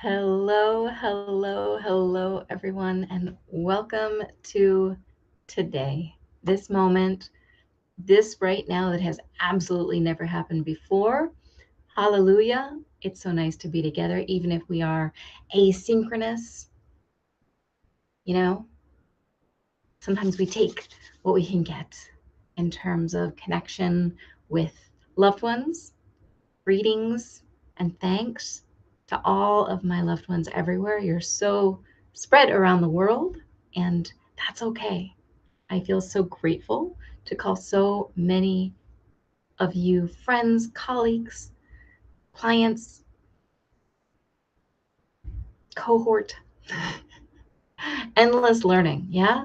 Hello, hello, hello, everyone, and welcome to today. This moment, this right now that has absolutely never happened before. Hallelujah. It's so nice to be together, even if we are asynchronous. You know, sometimes we take what we can get in terms of connection with loved ones, greetings, and thanks to all of my loved ones everywhere. You're so spread around the world, and that's okay. I feel so grateful to call so many of you friends, colleagues, clients, cohort, endless learning. Yeah.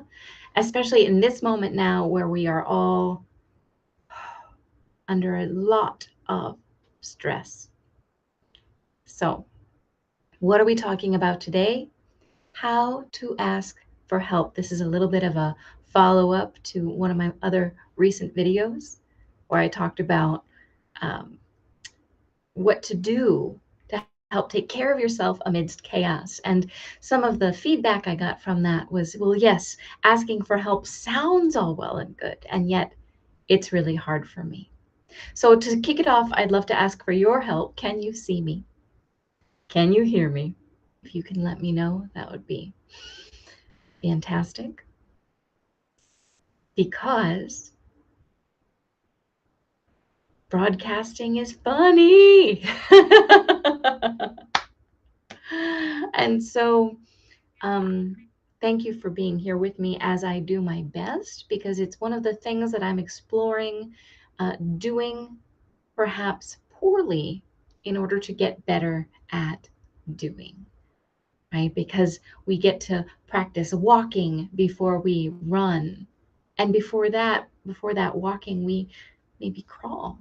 Especially in this moment now where we are all under a lot of stress. So, what are we talking about today? How to ask for help. This is a little bit of a follow up to one of my other recent videos where I talked about um, what to do to help take care of yourself amidst chaos. And some of the feedback I got from that was, well, yes, asking for help sounds all well and good, and yet it's really hard for me. So to kick it off, I'd love to ask for your help. Can you see me? Can you hear me? If you can let me know, that would be fantastic. Because broadcasting is funny. And so, um, thank you for being here with me as I do my best, because it's one of the things that I'm exploring doing perhaps poorly in order to get better at doing, right? Because we get to practice walking before we run. And before that walking, we maybe crawl.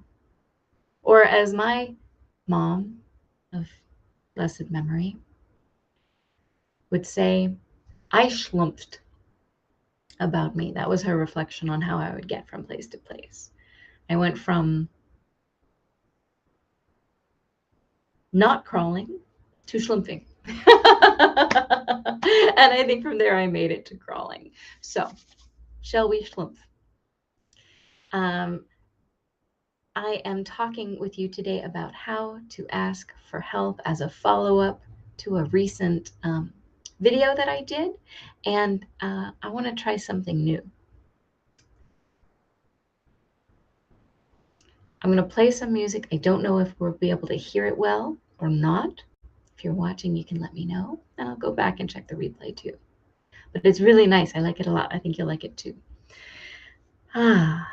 Or as my mom of blessed memory would say, I schlumped about me. That was her reflection on how I would get from place to place. I went from not crawling to schlumping. And I think from there I made it to crawling. So, shall we schlumpf? Um, I am talking with you today about how to ask for help as a follow up to a recent video that I did. And I want to try something new. I'm going to play some music. I don't know if we'll be able to hear it well or not. If you're watching, you can let me know, and I'll go back and check the replay too. But it's really nice. I like it a lot. I think you'll like it too. Ah.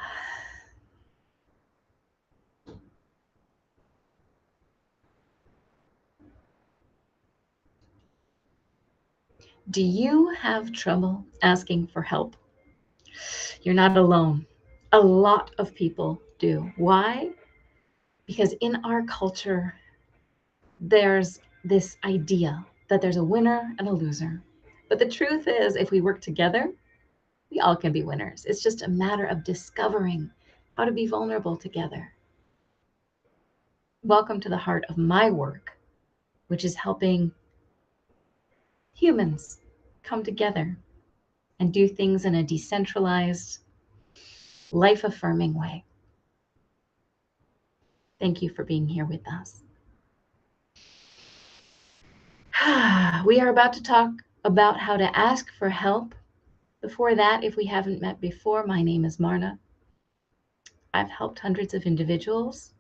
Do you have trouble asking for help? You're not alone. A lot of people do. Why? Because in our culture, there's this idea that there's a winner and a loser. But the truth is, if we work together, we all can be winners. It's just a matter of discovering how to be vulnerable together. Welcome to the heart of my work, which is helping humans come together and do things in a decentralized, life affirming way. Thank you for being here with us. We are about to talk about how to ask for help. Before that, if we haven't met before, my name is Marna. I've helped hundreds of individuals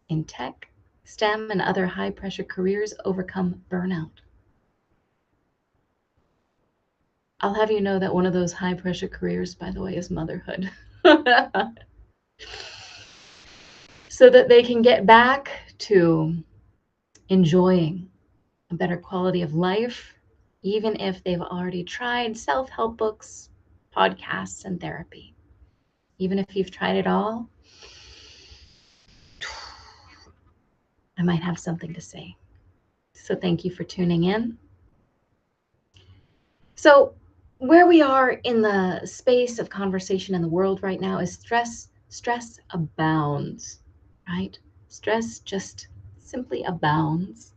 in tech, STEM, and other high pressure careers overcome burnout. I'll have you know that one of those high pressure careers, by the way, is motherhood. So that they can get back to enjoying a better quality of life, even if they've already tried self help books, podcasts, and therapy. Even if you've tried it all, I might have something to say. So thank you for tuning in. So, where we are in the space of conversation in the world right now is stress abounds, right? Stress just simply abounds.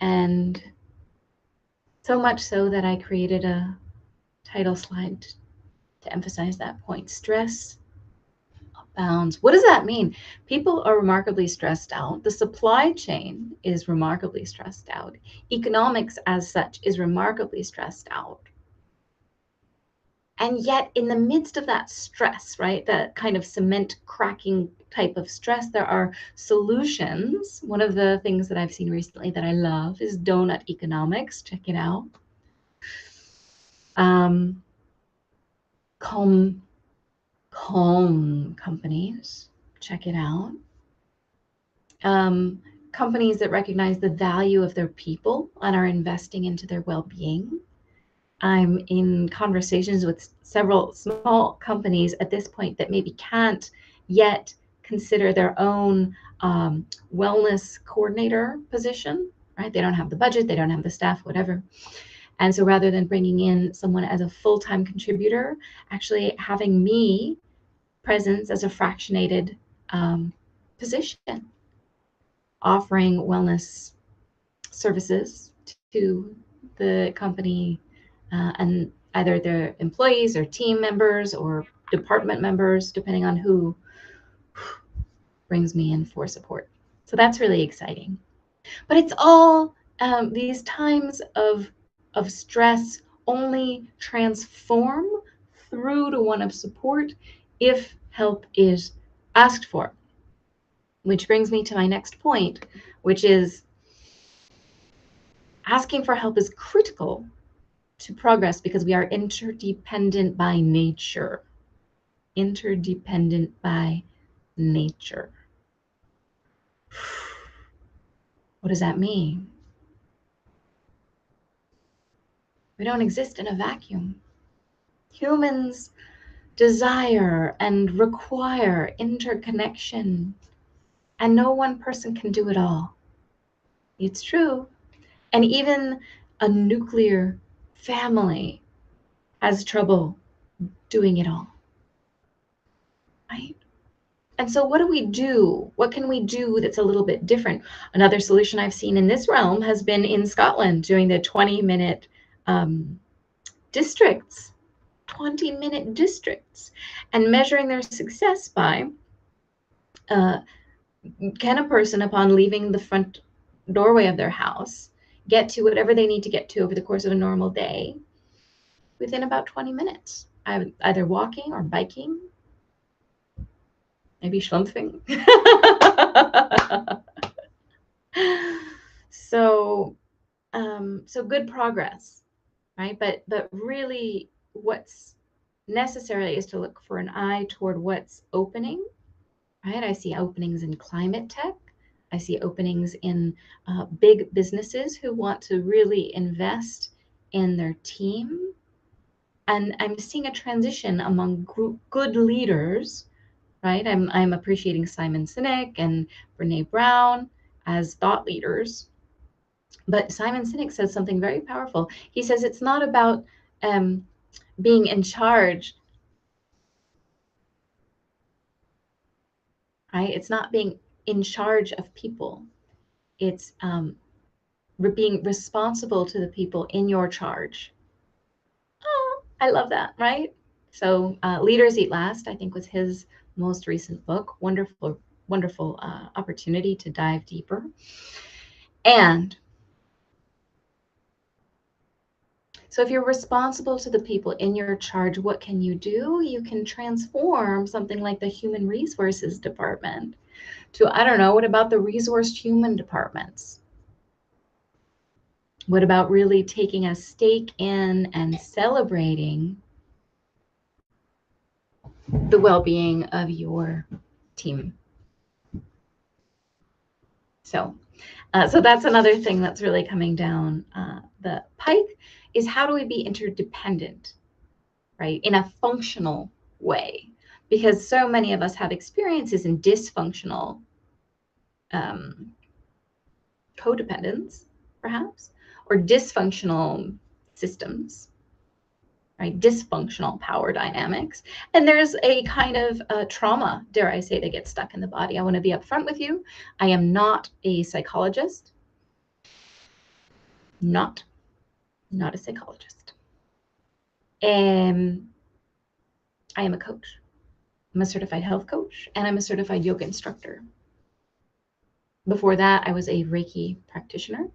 And So much so that I created a title slide to emphasize that point. Stress abounds. What does that mean? People are remarkably stressed out. The supply chain is remarkably stressed out. Economics as such is remarkably stressed out. And yet in the midst of that stress, right, that kind of cement cracking type of stress, there are solutions. One of the things that I've seen recently that I love is donut economics. Check it out. Calm companies. Check it out. Companies that recognize the value of their people and are investing into their well-being. I'm in conversations with several small companies at this point that maybe can't yet consider their own wellness coordinator position, right? They don't have the budget, they don't have the staff, whatever. And so rather than bringing in someone as a full-time contributor, actually having me presence as a fractionated position, offering wellness services to the company and either their employees or team members or department members, depending on who brings me in for support. So that's really exciting. But it's all these times of stress only transform through to one of support if help is asked for. Which brings me to my next point, which is asking for help is critical to progress because we are interdependent by nature. Interdependent by nature. What does that mean? We don't exist in a vacuum. Humans desire and require interconnection, and no one person can do it all. It's true. And even a nuclear family has trouble doing it all, right? And so what do we do? What can we do that's a little bit different? Another solution I've seen in this realm has been in Scotland doing the 20-minute districts, 20-minute districts, and measuring their success by can a person, upon leaving the front doorway of their house, get to whatever they need to get to over the course of a normal day within about 20 minutes, either walking or biking, maybe schlumpfing. So good progress, right? But really what's necessary is to look for an eye toward what's opening, right? I see openings in climate tech. I see openings in big businesses who want to really invest in their team. And I'm seeing a transition among good leaders, right? I'm appreciating Simon Sinek and Brene Brown as thought leaders. But Simon Sinek says something very powerful. He says it's not about being in charge, right? It's not being in charge of people. It's being responsible to the people in your charge. Oh, I love that, right? So Leaders Eat Last, I think, was his most recent book. Wonderful, wonderful opportunity to dive deeper. And so if you're responsible to the people in your charge, what can you do? You can transform something like the human resources department to, I don't know, what about the resourced human departments? What about really taking a stake in and celebrating the well-being of your team? So that's another thing that's really coming down the pike is how do we be interdependent, right, in a functional way? Because so many of us have experiences in dysfunctional codependence, perhaps, or dysfunctional systems, right? Dysfunctional power dynamics. And there's a kind of trauma, dare I say, that gets stuck in the body. I want to be upfront with you. I am not a psychologist. Not. not a psychologist. I am a coach. I'm a certified health coach, and I'm a certified yoga instructor. Before that, I was a Reiki practitioner.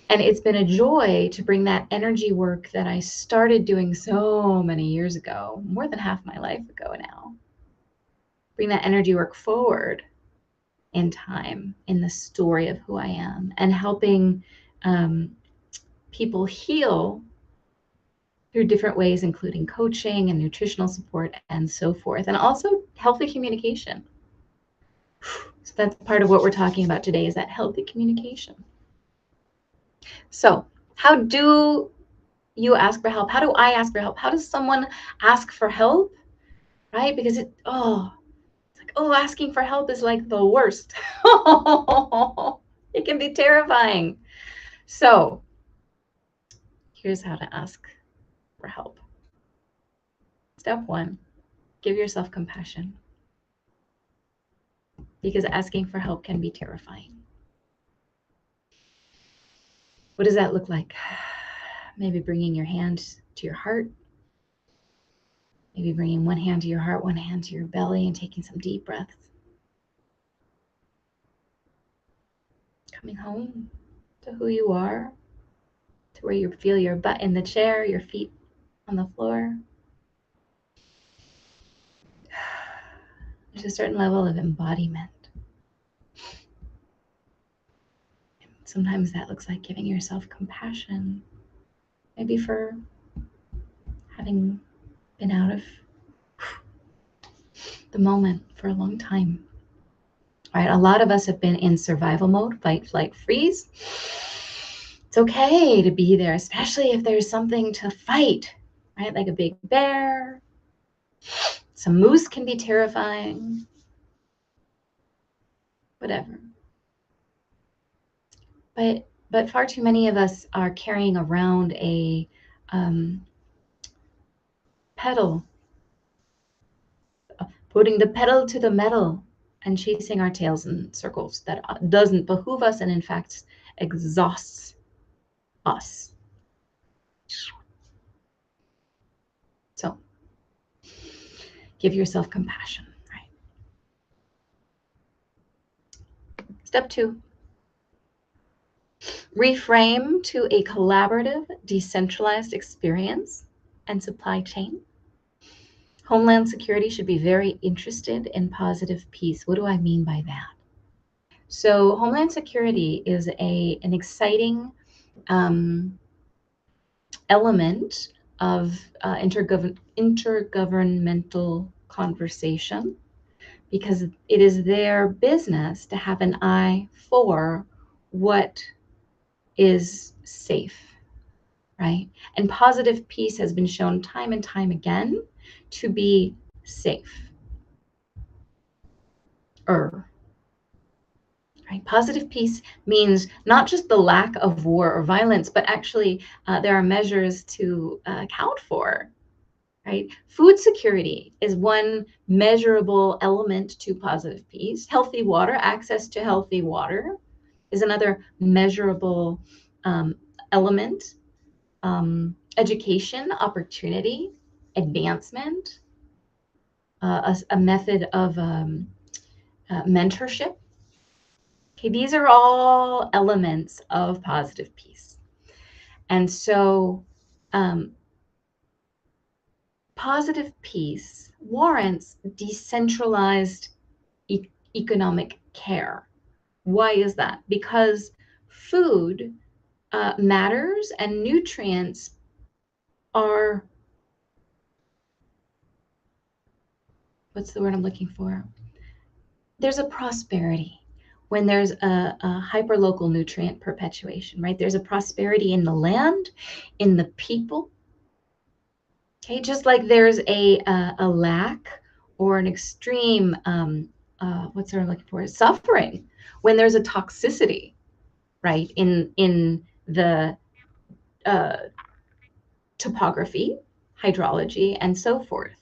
And it's been a joy to bring that energy work that I started doing so many years ago, more than half my life ago now, bring that energy work forward in time, in the story of who I am, and helping people heal through different ways, including coaching and nutritional support and so forth, and also healthy communication. So that's part of what we're talking about today, is that healthy communication. So how do you ask for help? How do I ask for help? How does someone ask for help? Right? Because it's like, asking for help is like the worst. It can be terrifying. So here's how to ask for help. Step 1, give yourself compassion, because asking for help can be terrifying. What does that look like? Maybe bringing your hand to your heart. Maybe bringing one hand to your heart, one hand to your belly, and taking some deep breaths. Coming home to who you are, to where you feel your butt in the chair, your feet on the floor. There's a certain level of embodiment. Sometimes that looks like giving yourself compassion, maybe for having been out of the moment for a long time. All right, a lot of us have been in survival mode, fight, flight, freeze. It's okay to be there, especially if there's something to fight, right? Like a big bear. Some moose can be terrifying. Whatever. But far too many of us are carrying around a pedal, putting the pedal to the metal and chasing our tails in circles that doesn't behoove us and in fact exhausts us. So give yourself compassion, right? Step 2, reframe to a collaborative, decentralized experience and supply chain. Homeland Security should be very interested in positive peace. What do I mean by that? So Homeland Security is an exciting element of intergovernmental conversation, because it is their business to have an eye for what is safe, right? And positive peace has been shown time and time again to be safe. Right? Positive peace means not just the lack of war or violence, but actually there are measures to account for. Right? Food security is one measurable element to positive peace. Healthy water, access to healthy water, is another measurable element. Education, opportunity, advancement, a method of mentorship. Okay, these are all elements of positive peace. And so positive peace warrants decentralized economic care. Why is that? Because food matters and nutrients are, what's the word I'm looking for? There's a prosperity when there's a hyperlocal nutrient perpetuation, right? There's a prosperity in the land, in the people. Okay, just like there's a lack or an extreme, what's what I'm looking for? Suffering when there's a toxicity, right? In the topography, hydrology, and so forth.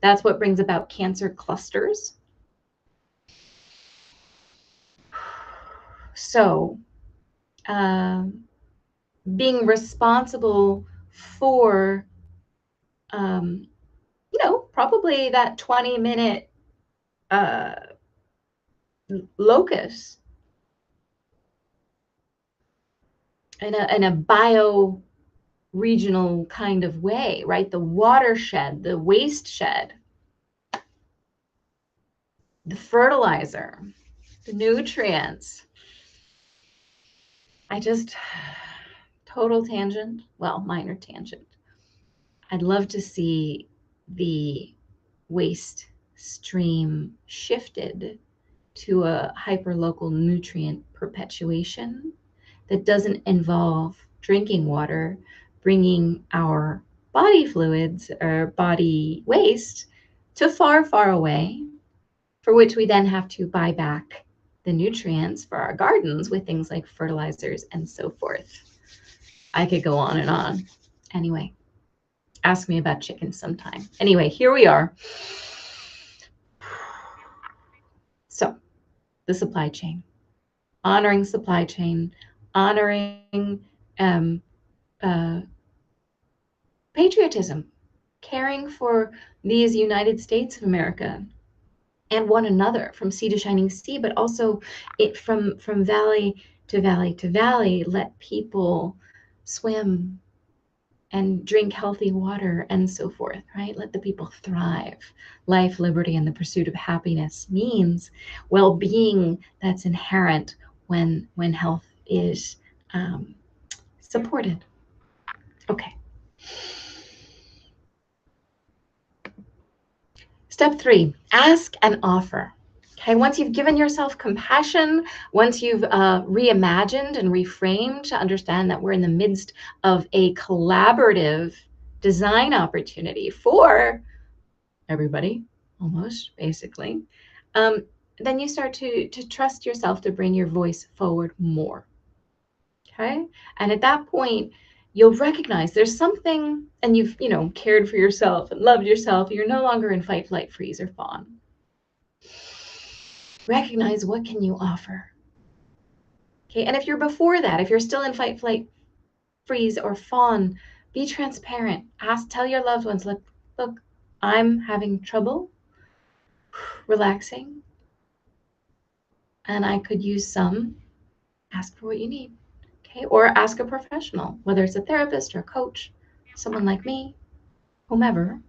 That's what brings about cancer clusters. So being responsible for, probably that 20-minute locus in a bio regional kind of way, right? The watershed, the waste shed, the fertilizer, the nutrients. Total tangent, well, minor tangent. I'd love to see the waste stream shifted to a hyperlocal nutrient perpetuation that doesn't involve drinking water, bringing our body fluids or body waste to far, far away, for which we then have to buy back the nutrients for our gardens with things like fertilizers and so forth. I could go on and on. Anyway, ask me about chickens sometime. Anyway, here we are. So, the supply chain, honoring supply chain, honoring patriotism, caring for these United States of America and one another from sea to shining sea, but also it from valley to valley to valley. Let people swim and drink healthy water and so forth, right? Let the people thrive. Life, liberty, and the pursuit of happiness means well-being that's inherent when health is supported. Okay. Step 3, ask and offer. Okay, once you've given yourself compassion, once you've reimagined and reframed to understand that we're in the midst of a collaborative design opportunity for everybody, almost, basically, then you start to trust yourself to bring your voice forward more. Okay, and at that point, you'll recognize there's something, and you've cared for yourself and loved yourself. You're no longer in fight, flight, freeze, or fawn. Recognize what can you offer. Okay, and if you're before that, if you're still in fight, flight, freeze, or fawn, be transparent. Tell your loved ones, look, I'm having trouble relaxing, and I could use some. Ask for what you need. Okay, or ask a professional, whether it's a therapist or a coach, someone like me, whomever,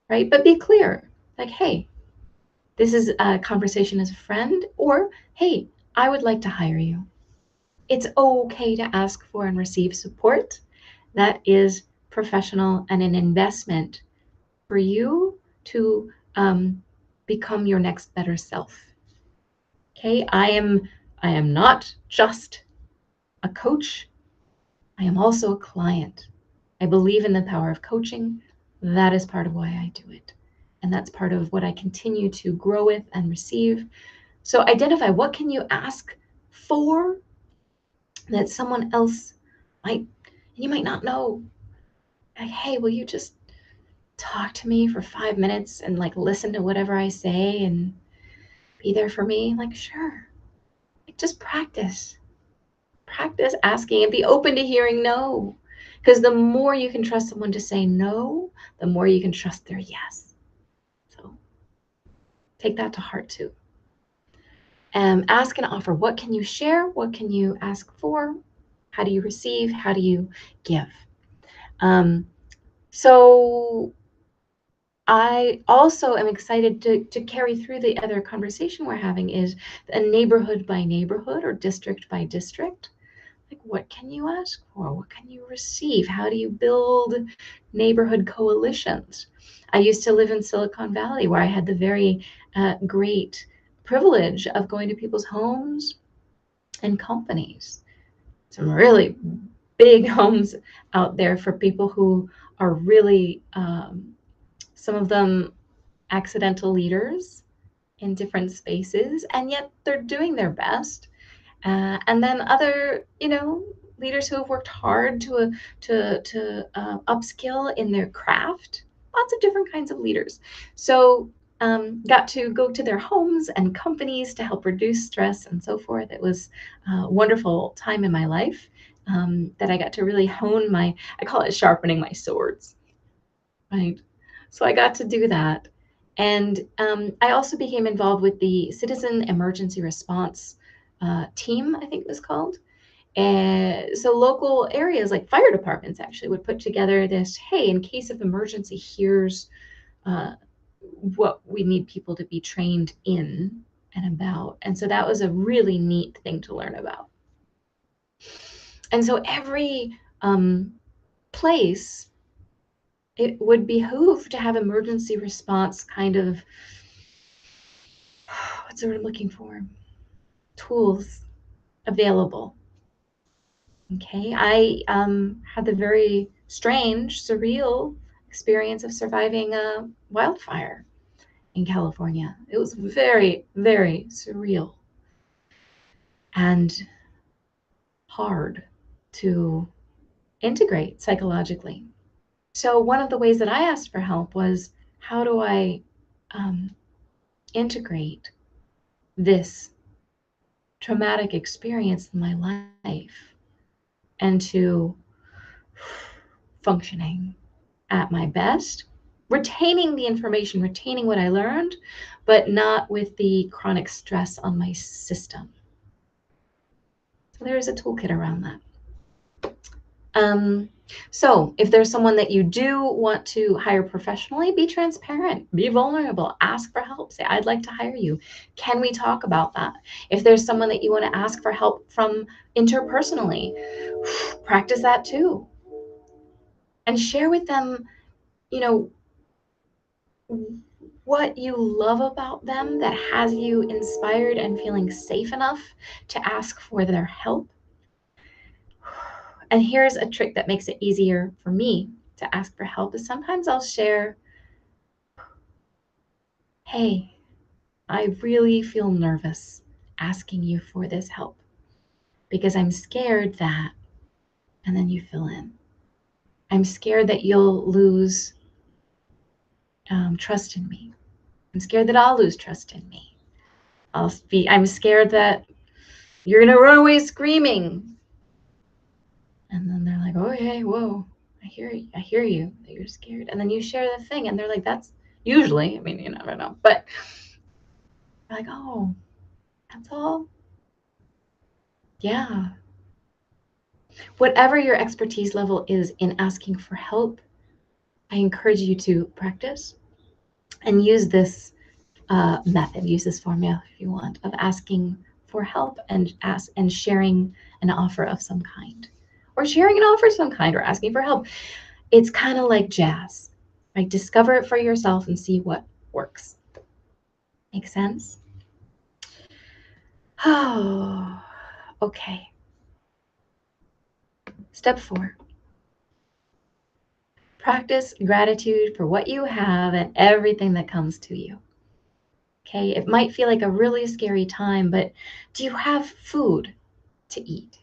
right? But be clear, like, hey, this is a conversation as a friend, or hey, I would like to hire you. It's okay to ask for and receive support that is professional and an investment for you to become your next better self. Okay, I am not just a coach. I am also a client. I believe in the power of coaching. That is part of why I do it. And that's part of what I continue to grow with and receive. So identify, what can you ask for that someone else you might not know. Like, hey, will you just talk to me for 5 minutes and listen to whatever I say and be there for me? Like, sure. Just practice asking and be open to hearing no. Because the more you can trust someone to say no, the more you can trust their yes. So take that to heart too. Ask and offer. What can you share? What can you ask for? How do you receive? How do you give? So I also am excited to carry through the other conversation we're having, is a neighborhood by neighborhood or district by district. Like, what can you ask for? What can you receive? How do you build neighborhood coalitions? I used to live in Silicon Valley, where I had the very great privilege of going to people's homes and companies. Some really big homes out there for people who are really, some of them accidental leaders in different spaces, and yet they're doing their best. And then other, leaders who have worked hard to upskill in their craft. Lots of different kinds of leaders. So got to go to their homes and companies to help reduce stress and so forth. It was a wonderful time in my life. that I got to really hone I call it sharpening my swords, right? So I got to do that. And I also became involved with the Citizen Emergency Response team, I think it was called. And so local areas like fire departments actually would put together this, hey, in case of emergency, here's what we need people to be trained in and about. And so that was a really neat thing to learn about. And so every place, it would behoove to have emergency response kind of, what's the word I'm looking for? Tools available. Okay, I had the very strange, surreal experience of surviving a wildfire in California. It was very, very surreal and hard to integrate psychologically. So one of the ways that I asked for help was, how do I integrate this traumatic experience in my life into functioning at my best, retaining the information, retaining what I learned, but not with the chronic stress on my system. So there is a toolkit around that. So if there's someone that you do want to hire professionally, be transparent, be vulnerable, ask for help, say, I'd like to hire you. Can we talk about that? If there's someone that you want to ask for help from interpersonally, practice that too. And share with them, what you love about them that has you inspired and feeling safe enough to ask for their help. And here's a trick that makes it easier for me to ask for help is sometimes I'll share, hey, I really feel nervous asking you for this help because I'm scared that, and then you fill in. I'm scared that you'll lose trust in me. I'm scared that I'll lose trust in me. I'm scared that you're gonna run away screaming. And then they're like, okay, whoa, I hear you that you're scared. And then you share the thing and they're like, that's usually, I mean, you never know, but they're like, oh, that's all? Yeah. Whatever your expertise level is in asking for help, I encourage you to practice and use this method, use this formula if you want, of asking for help and sharing an offer of some kind, or sharing an offer of some kind, or asking for help. It's kind of like jazz, right? Discover it for yourself and see what works. Make sense? Oh, okay. Step 4. Practice gratitude for what you have and everything that comes to you. Okay, it might feel like a really scary time, but do you have food to eat?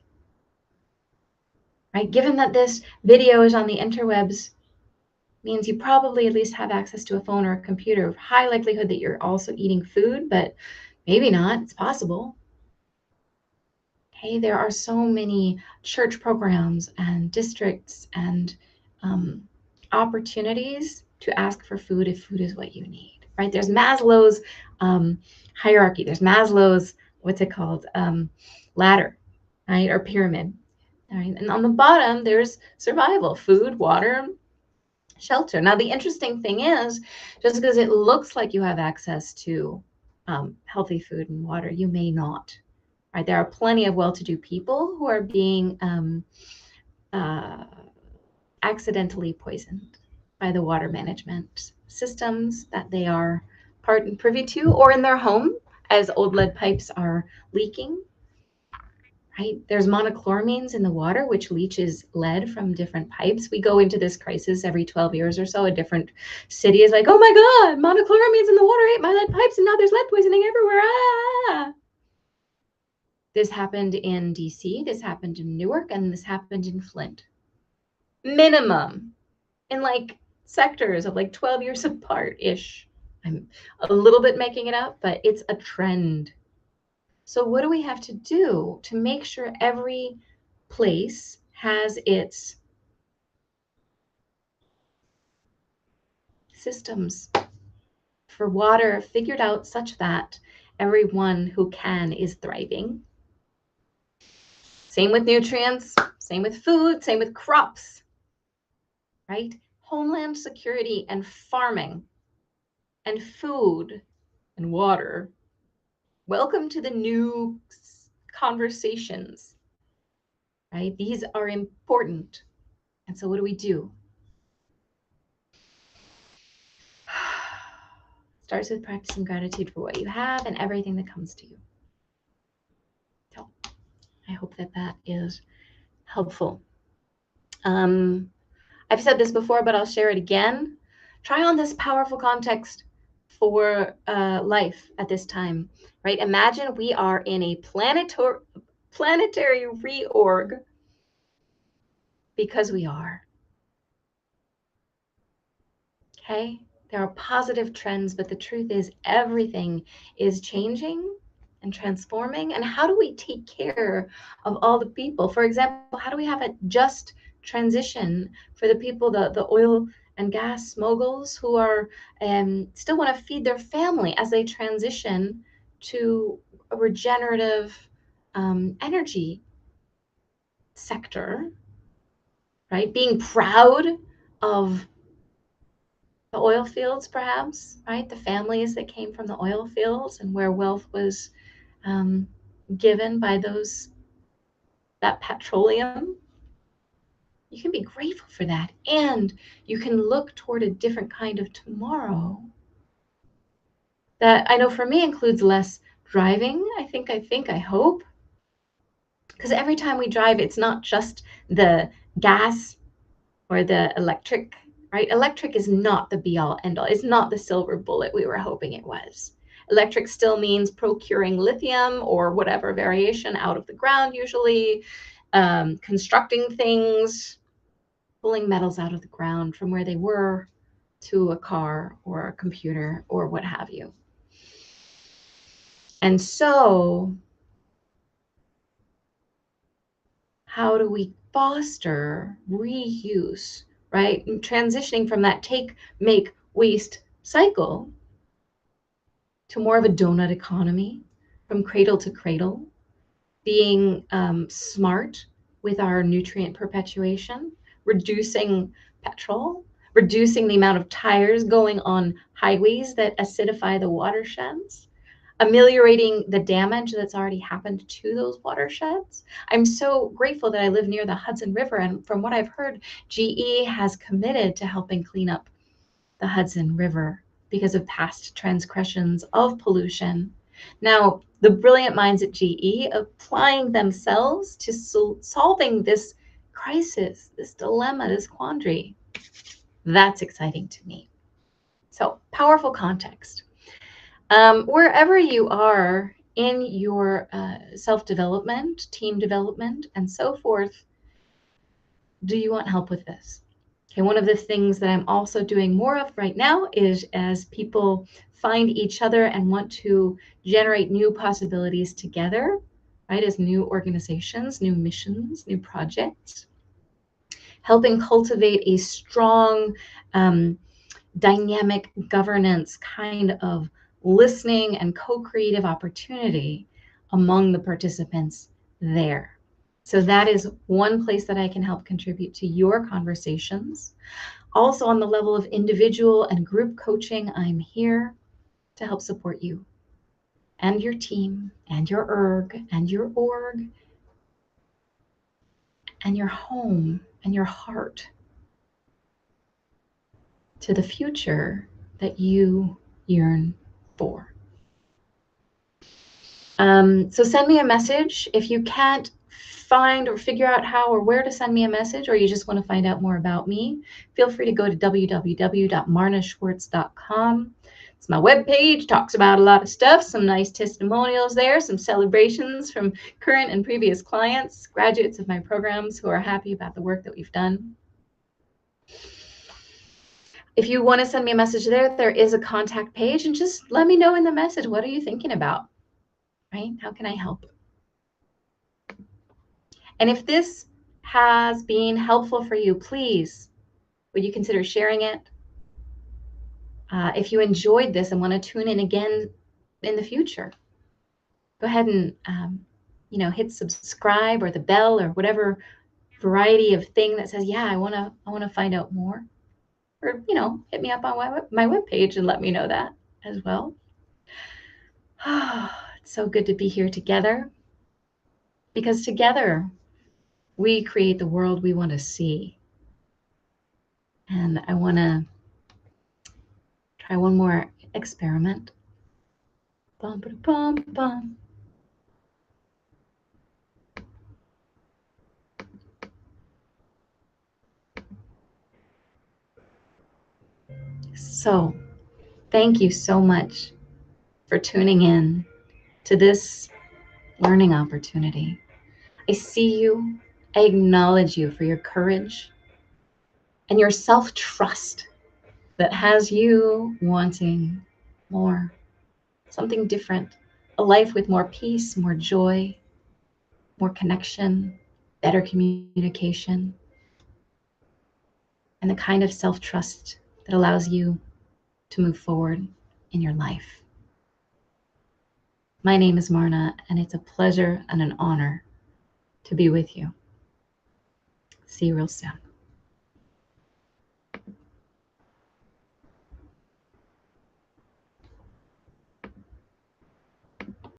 Right? Given that this video is on the interwebs, means you probably at least have access to a phone or a computer. High likelihood that you're also eating food, but maybe not. It's possible. Okay, there are so many church programs and districts and opportunities to ask for food if food is what you need, right? There's Maslow's hierarchy. There's Maslow's, what's it called? Ladder, right? Or pyramid, right? And on the bottom, there's survival, food, water, shelter. Now, the interesting thing is, just because it looks like you have access to healthy food and water, you may not. Right? There are plenty of well-to-do people who are being accidentally poisoned by the water management systems that they are part and privy to, or in their home as old lead pipes are leaking. Right? There's monochlorines in the water, which leaches lead from different pipes. We go into this crisis every 12 years or so. A different city is like, oh my God, monochlorines in the water ate my lead pipes, and now there's lead poisoning everywhere. Ah! This happened in DC, this happened in Newark, and this happened in Flint. Minimum, in like sectors of like 12 years apart-ish. I'm a little bit making it up, but it's a trend. So what do we have to do to make sure every place has its systems for water figured out such that everyone who can is thriving. Same with nutrients, same with food, same with crops, right? Homeland security and farming and food and water. Welcome to the new conversations, right? These are important. And so what do we do? Starts with practicing gratitude for what you have and everything that comes to you. So I hope that that is helpful. I've said this before, but I'll share it again. Try on this powerful context for life at this time, right? Imagine we are in a planetary reorg, because we are. Okay? There are positive trends, but the truth is everything is changing and transforming. And how do we take care of all the people? For example, how do we have a just transition for the people, the oil and gas moguls who are still want to feed their family as they transition to a regenerative energy sector, right? Being proud of the oil fields, perhaps, right? The families that came from the oil fields and where wealth was given by that petroleum. You can be grateful for that. And you can look toward a different kind of tomorrow that I know for me includes less driving. I hope. Because every time we drive, it's not just the gas or the electric, right? Electric is not the be all end all. It's not the silver bullet we were hoping it was. Electric still means procuring lithium or whatever variation out of the ground, usually, constructing things, pulling metals out of the ground from where they were to a car or a computer or what have you. And so, how do we foster reuse, right? And transitioning from that take, make, waste cycle to more of a donut economy, from cradle to cradle, being smart with our nutrient perpetuation, reducing petrol, reducing the amount of tires going on highways that acidify the watersheds, ameliorating the damage that's already happened to those watersheds. I'm so grateful that I live near the Hudson River, and from what I've heard, GE has committed to helping clean up the Hudson River because of past transgressions of pollution. Now, the brilliant minds at GE applying themselves to solving this crisis, this dilemma, this quandary. That's exciting to me. So, powerful context. Wherever you are in your self-development, team development, and so forth, do you want help with this? Okay, one of the things that I'm also doing more of right now is as people find each other and want to generate new possibilities together, right, as new organizations, new missions, new projects, helping cultivate a strong, dynamic governance kind of listening and co-creative opportunity among the participants there. So that is one place that I can help contribute to your conversations. Also, on the level of individual and group coaching, I'm here to help support you and your team and your erg and your org and your home and your heart to the future that you yearn for. So send me a message if you can't find or figure out how or where to send me a message, or you just want to find out more about me. Feel free to go to www.marnaschwartz.com. It's my webpage, talks about a lot of stuff, some nice testimonials there, some celebrations from current and previous clients, graduates of my programs who are happy about the work that we've done. If you want to send me a message there, there is a contact page, and just let me know in the message, what are you thinking about, right? How can I help? And if this has been helpful for you, please, would you consider sharing it? If you enjoyed this and want to tune in again in the future, go ahead and hit subscribe or the bell or whatever variety of thing that says, yeah, I want to find out more. Or, hit me up on my webpage and let me know that as well. It's so good to be here together, because together we create the world we want to see. And I want to try one more experiment. Bum, bum, bum. So, thank you so much for tuning in to this learning opportunity. I see you. I acknowledge you for your courage and your self-trust that has you wanting more, something different, a life with more peace, more joy, more connection, better communication, and the kind of self-trust that allows you to move forward in your life. My name is Marna, and it's a pleasure and an honor to be with you. See you real soon.